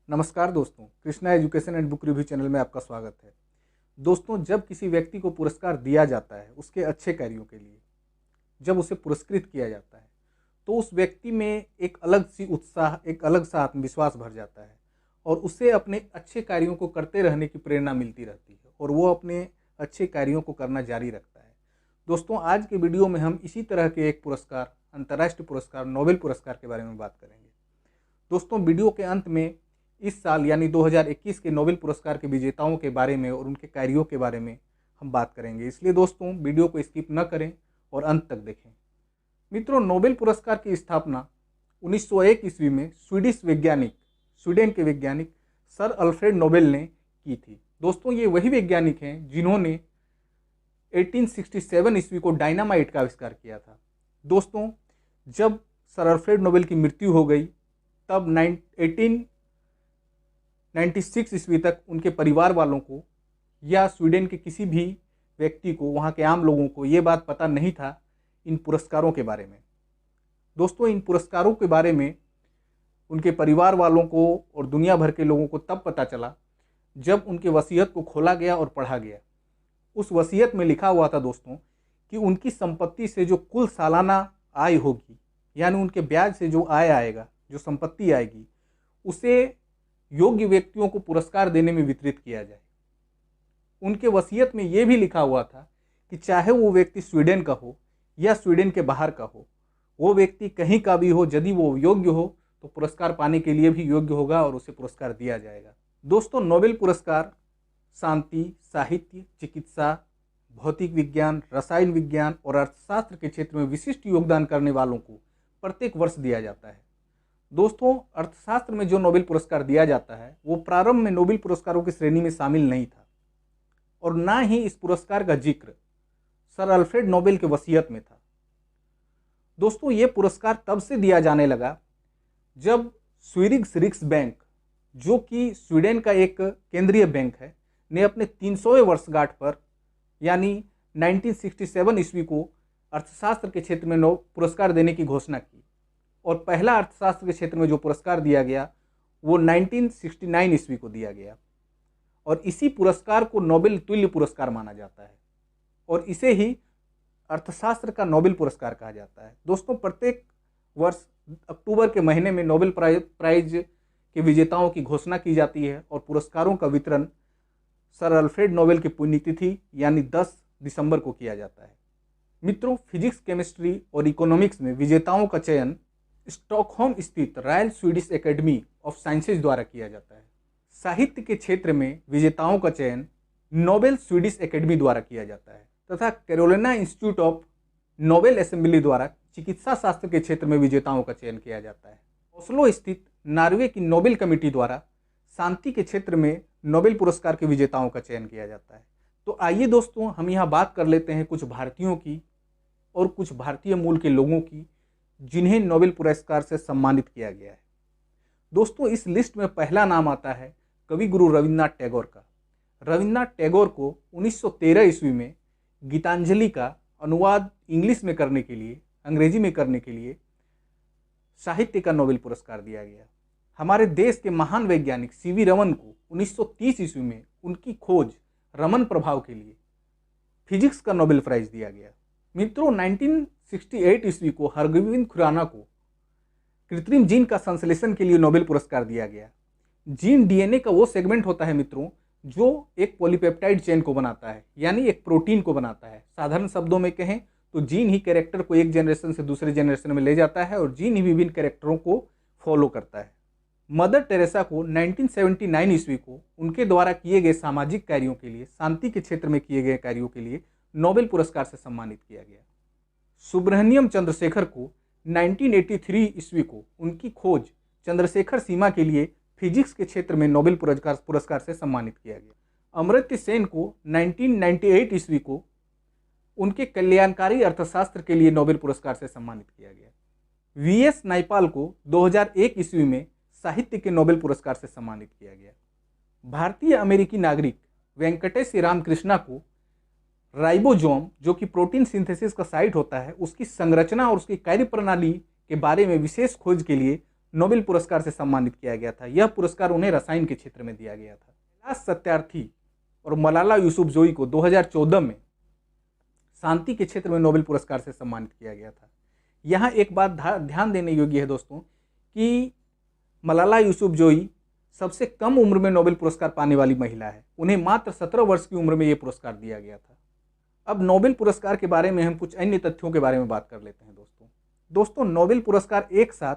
नमस्कार दोस्तों, Krishna education and book review channel में आपका स्वागत है। दोस्तों, जब किसी व्यक्ति को पुरस्कार दिया जाता है उसके अच्छे कार्यों के लिए, जब उसे पुरस्कृत किया जाता है तो उस व्यक्ति में एक अलग सी उत्साह, एक अलग सा आत्मविश्वास भर जाता है और उसे अपने अच्छे कार्यों को करते रहने की प्रेरणा मिलती रहती है और वो अपने अच्छे कार्यों को करना जारी रखता है। दोस्तों, आज के वीडियो में हम इसी तरह के एक पुरस्कार, अंतर्राष्ट्रीय पुरस्कार, नोबेल पुरस्कार के बारे में बात करेंगे। दोस्तों, वीडियो के अंत में इस साल यानी 2021 के नोबेल पुरस्कार के विजेताओं के बारे में और उनके कार्यों के बारे में हम बात करेंगे, इसलिए दोस्तों वीडियो को स्किप न करें और अंत तक देखें। मित्रों, नोबेल पुरस्कार की स्थापना 1901 ईस्वी में स्वीडन के वैज्ञानिक सर अल्फ्रेड नोबेल ने की थी। दोस्तों, ये वही वैज्ञानिक हैं जिन्होंने 1867 ईस्वी को डायनामाइट का आविष्कार किया था। दोस्तों, जब सर अल्फ्रेड नोबेल की मृत्यु हो गई तब 1896 ईस्वी तक उनके परिवार वालों को या स्वीडन के किसी भी व्यक्ति को, वहाँ के आम लोगों को ये बात पता नहीं था इन पुरस्कारों के बारे में। दोस्तों, इन पुरस्कारों के बारे में उनके परिवार वालों को और दुनिया भर के लोगों को तब पता चला जब उनके वसीयत को खोला गया और पढ़ा गया। उस वसीयत में लिखा हुआ था दोस्तों कि उनकी संपत्ति से जो कुल सालाना आय होगी, यानी उनके ब्याज से जो आय आएगा, जो संपत्ति आएगी, उसे योग्य व्यक्तियों को पुरस्कार देने में वितरित किया जाए। उनके वसीयत में यह भी लिखा हुआ था कि चाहे वो व्यक्ति स्वीडन का हो या स्वीडन के बाहर का हो, वो व्यक्ति कहीं का भी हो, यदि वो योग्य हो तो पुरस्कार पाने के लिए भी योग्य होगा और उसे पुरस्कार दिया जाएगा। दोस्तों, नोबेल पुरस्कार शांति, साहित्य, चिकित्सा, भौतिक विज्ञान, रसायन विज्ञान और अर्थशास्त्र के क्षेत्र में विशिष्ट योगदान करने वालों को प्रत्येक वर्ष दिया जाता है। दोस्तों, अर्थशास्त्र में जो नोबेल पुरस्कार दिया जाता है वो प्रारंभ में नोबेल पुरस्कारों की श्रेणी में शामिल नहीं था और ना ही इस पुरस्कार का जिक्र सर अल्फ्रेड नोबेल के वसीयत में था। दोस्तों, ये पुरस्कार तब से दिया जाने लगा जब स्वीरिग्स रिक्सबैंक, जो कि स्वीडन का एक केंद्रीय बैंक है, ने अपने 300वें वर्षगांठ पर यानी 1967 ईस्वी को अर्थशास्त्र के क्षेत्र में पुरस्कार देने की घोषणा की और पहला अर्थशास्त्र के क्षेत्र में जो पुरस्कार दिया गया वो 1969 ईस्वी को दिया गया और इसी पुरस्कार को नोबेल तुल्य पुरस्कार माना जाता है और इसे ही अर्थशास्त्र का नोबेल पुरस्कार कहा जाता है। दोस्तों, प्रत्येक वर्ष अक्टूबर के महीने में नोबेल प्राइज के विजेताओं की घोषणा की जाती है और पुरस्कारों का वितरण सर अल्फ्रेड नोबेल की पुण्यतिथि यानी 10 दिसंबर को किया जाता है। मित्रों, फिजिक्स, केमिस्ट्री और इकोनॉमिक्स में विजेताओं का चयन स्टॉकहोम स्थित royal Swedish academy of sciences द्वारा किया जाता है। साहित्य के क्षेत्र में विजेताओं का चयन नोबेल स्वीडिश एकेडमी द्वारा किया जाता है तथा Carolina institute of Nobel assembly द्वारा चिकित्सा शास्त्र के क्षेत्र में विजेताओं का चयन किया जाता है। ओस्लो स्थित नॉर्वे की नोबेल कमेटी द्वारा शांति के क्षेत्र में नोबेल पुरस्कार के विजेताओं का चयन किया जाता है। तो आइए दोस्तों, हम यहाँ बात कर लेते हैं कुछ भारतीयों की और कुछ भारतीय मूल के लोगों की जिन्हें नोबेल पुरस्कार से सम्मानित किया गया है। दोस्तों, इस लिस्ट में पहला नाम आता है कवि गुरु रविन्द्रनाथ टैगोर का। रविन्द्रनाथ टैगोर को 1913 ईस्वी में गीतांजलि का अनुवाद इंग्लिश में करने के लिए, अंग्रेजी में करने के लिए साहित्य का नोबेल पुरस्कार दिया गया। हमारे देश के महान वैज्ञानिक सीवी रमन को 1930 ईस्वी में उनकी खोज रमन प्रभाव के लिए फिजिक्स का नोबेल प्राइज दिया गया। मित्रों, 1968 ईस्वी को हरगोविंद खुराना को कृत्रिम जीन का संश्लेषण के लिए नोबेल पुरस्कार दिया गया। जीन डीएनए का वो सेगमेंट होता है मित्रों जो एक पॉलीपेप्टाइड चेन को बनाता है, यानी एक प्रोटीन को बनाता है। साधारण शब्दों में कहें तो जीन ही कैरेक्टर को एक जनरेशन से दूसरे जनरेशन में ले जाता है और जीन ही विभिन्न कैरेक्टरों को फॉलो करता है। मदर टेरेसा को 1979 ईस्वी को उनके द्वारा किए गए सामाजिक कार्यों के लिए, शांति के क्षेत्र में किए गए कार्यों के लिए नोबेल पुरस्कार से सम्मानित किया गया। सुब्रह्मण्यम चंद्रशेखर को 1983 ईस्वी को उनकी खोज चंद्रशेखर सीमा के लिए फिजिक्स के क्षेत्र में नोबेल पुरस्कार से सम्मानित किया गया। अमर्त्य सेन को 1998 ईस्वी को उनके कल्याणकारी अर्थशास्त्र के लिए नोबेल पुरस्कार से सम्मानित किया गया। वीएस नायपाल को 2001 ईस्वी में साहित्य के नोबेल पुरस्कार से सम्मानित किया गया। भारतीय अमेरिकी नागरिक वेंकटेश रामकृष्णा को राइबोसोम, जो कि प्रोटीन सिंथेसिस का साइट होता है, उसकी संरचना और उसकी कार्यप्रणाली के बारे में विशेष खोज के लिए नोबेल पुरस्कार से सम्मानित किया गया था। यह पुरस्कार उन्हें रसायन के क्षेत्र में दिया गया था। कैलाश सत्यार्थी और मलाला यूसुफजई को 2014 में शांति के क्षेत्र में नोबेल पुरस्कार से सम्मानित किया गया था। यहाँ एक बात ध्यान देने योग्य है दोस्तों कि मलाला यूसुफजई सबसे कम उम्र में नोबेल पुरस्कार पाने वाली महिला है। उन्हें मात्र 17 वर्ष की उम्र में यह पुरस्कार दिया गया था। अब नोबेल पुरस्कार के बारे में हम कुछ अन्य तथ्यों के बारे में बात कर लेते हैं दोस्तों नोबेल पुरस्कार एक साथ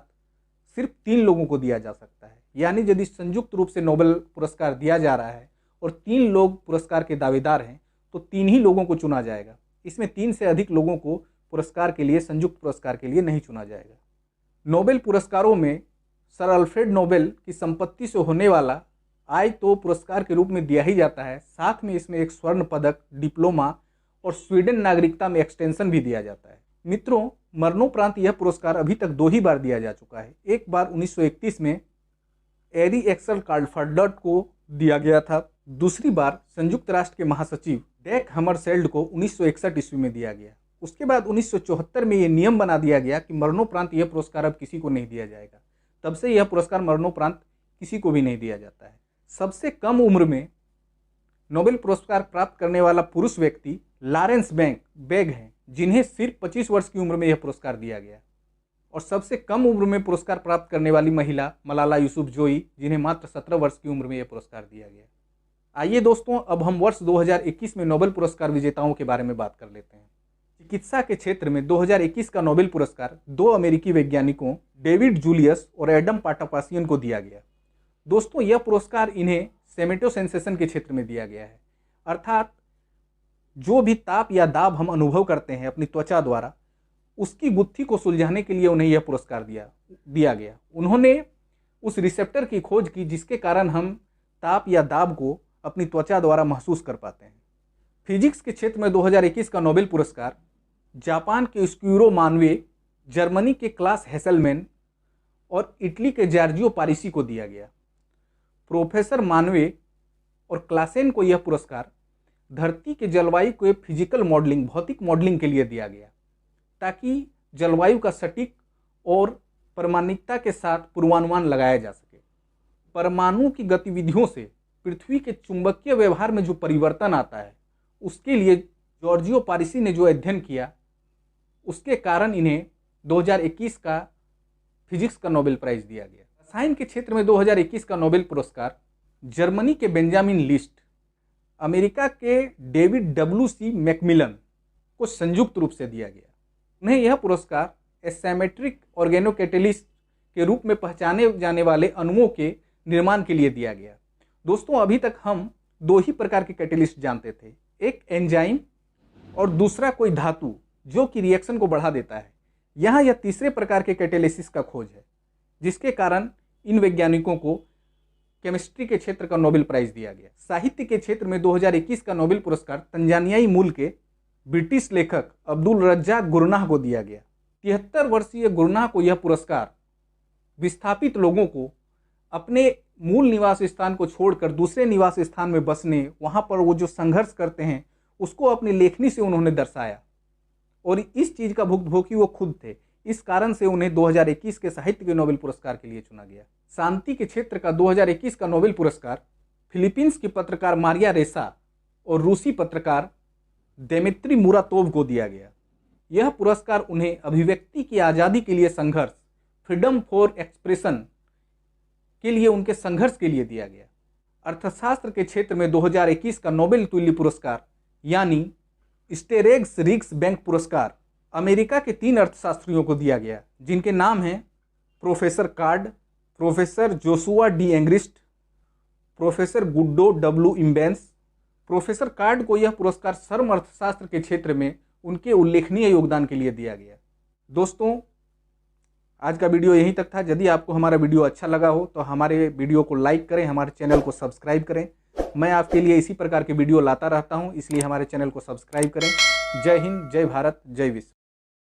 सिर्फ 3 लोगों को दिया जा सकता है। यानी यदि संयुक्त रूप से नोबेल पुरस्कार दिया जा रहा है और 3 लोग पुरस्कार के दावेदार हैं तो 3 ही लोगों को चुना जाएगा। इसमें 3 से अधिक लोगों को पुरस्कार के लिए, संयुक्त पुरस्कार के लिए नहीं चुना जाएगा। नोबेल पुरस्कारों में सर अल्फ्रेड नोबेल की संपत्ति से होने वाला आय तो पुरस्कार के रूप में दिया ही जाता है, साथ में इसमें एक स्वर्ण पदक, डिप्लोमा और स्वीडन नागरिकता में एक्सटेंशन भी दिया जाता है। मित्रों, मरणोपरांत यह पुरस्कार अभी तक 2 ही बार दिया जा चुका है। एक बार 1931 में एरी एक्सल कार्लफर्ड को दिया गया था। दूसरी बार संयुक्त राष्ट्र के महासचिव डेक हमरशेल्ड को 1961 ईस्वी में दिया गया। उसके बाद 1974 में यह नियम बना दिया गया कि मरणोपरांत यह पुरस्कार अब किसी को नहीं दिया जाएगा। तब से यह पुरस्कार मरणोपरांत किसी को भी नहीं दिया जाता है। सबसे कम उम्र में नोबेल पुरस्कार प्राप्त करने वाला पुरुष व्यक्ति लॉरेंस बेग हैं, जिन्हें सिर्फ 25 वर्ष की उम्र में यह पुरस्कार दिया गया। और सबसे कम उम्र में पुरस्कार प्राप्त करने वाली महिला मलाला यूसुफजई, जिन्हें मात्र 17 वर्ष की उम्र में यह पुरस्कार दिया गया। आइए दोस्तों, अब हम वर्ष 2021 में नोबेल पुरस्कार विजेताओं के बारे में बात कर लेते हैं। चिकित्सा के क्षेत्र में 2021 का नोबेल पुरस्कार 2 अमेरिकी वैज्ञानिकों डेविड जूलियस और एडम पाटापासियन को दिया गया। दोस्तों, यह पुरस्कार इन्हें सेमेटोसेंसेशन के क्षेत्र में दिया गया है, अर्थात जो भी ताप या दाब हम अनुभव करते हैं अपनी त्वचा द्वारा, उसकी गुत्थी को सुलझाने के लिए उन्हें यह पुरस्कार दिया गया। उन्होंने उस रिसेप्टर की खोज की जिसके कारण हम ताप या दाब को अपनी त्वचा द्वारा महसूस कर पाते हैं। फिजिक्स के क्षेत्र में 2021 का नोबेल पुरस्कार जापान के स्क्यूरो मानवे, जर्मनी के क्लास हेसलमैन और इटली के जॉर्जियो पारिसी को दिया गया। प्रोफेसर मानवे और क्लासेन को यह पुरस्कार धरती के जलवायु के फिजिकल मॉडलिंग, भौतिक मॉडलिंग के लिए दिया गया, ताकि जलवायु का सटीक और प्रामाणिकता के साथ पूर्वानुमान लगाया जा सके। परमाणु की गतिविधियों से पृथ्वी के चुंबकीय व्यवहार में जो परिवर्तन आता है, उसके लिए जॉर्जियो पारिसी ने जो अध्ययन किया, उसके कारण इन्हें 2021 का फिजिक्स का नोबेल प्राइज दिया गया। रसायन के क्षेत्र में 2021 का नोबेल पुरस्कार जर्मनी के बेंजामिन लिस्ट, अमेरिका के डेविड WC मैकमिलन को संयुक्त रूप से दिया गया। उन्हें यह पुरस्कार एसेमेट्रिक ऑर्गेनोकैटेलिस्ट के रूप में पहचाने जाने वाले अणुओं के निर्माण के लिए दिया गया। दोस्तों, अभी तक हम 2 ही प्रकार के कैटेलिस्ट जानते थे, एक एंजाइम और दूसरा कोई धातु जो कि रिएक्शन को बढ़ा देता है। यहाँ यह तीसरे प्रकार के कैटेलिसिस का खोज है, जिसके कारण इन वैज्ञानिकों को केमिस्ट्री के क्षेत्र का नोबेल प्राइज दिया गया। साहित्य के क्षेत्र में 2021 का नोबेल पुरस्कार तंजानियाई मूल के ब्रिटिश लेखक अब्दुल रज्जाक गुरनाह को दिया गया। 73 वर्षीय गुरनाह को यह पुरस्कार विस्थापित लोगों को अपने मूल निवास स्थान को छोड़कर दूसरे निवास स्थान में बसने, वहाँ पर वो जो संघर्ष करते हैं, उसको अपनी लेखनी से उन्होंने दर्शाया और इस चीज़ का भुक्तभोगी वो खुद थे। इस कारण से उन्हें 2021 के साहित्य के नोबेल पुरस्कार के लिए चुना गया। शांति के क्षेत्र का 2021 का नोबेल पुरस्कार फिलीपींस की पत्रकार मारिया रेसा और रूसी पत्रकार दिमित्री मुरातोव को दिया गया। यह पुरस्कार उन्हें अभिव्यक्ति की आज़ादी के लिए संघर्ष, फ्रीडम फॉर एक्सप्रेशन के लिए उनके संघर्ष के लिए दिया गया। अर्थशास्त्र के क्षेत्र में 2021 का नोबेल तुल्य पुरस्कार यानी स्टेरेग्स रिग्स बैंक पुरस्कार अमेरिका के 3 अर्थशास्त्रियों को दिया गया, जिनके नाम हैं professor card, professor Joshua D Angrist, professor Guddo W immense. Professor card को यह पुरस्कार श्रम अर्थशास्त्र के क्षेत्र में उनके उल्लेखनीय योगदान के लिए दिया गया। दोस्तों, आज का वीडियो यहीं तक था। यदि आपको हमारा वीडियो अच्छा लगा हो तो हमारे वीडियो को लाइक करें, हमारे चैनल को सब्सक्राइब करें। मैं आपके लिए इसी प्रकार के वीडियो लाता रहता हूं, इसलिए हमारे चैनल को सब्सक्राइब करें। जय हिंद, जय भारत, जय विश्व।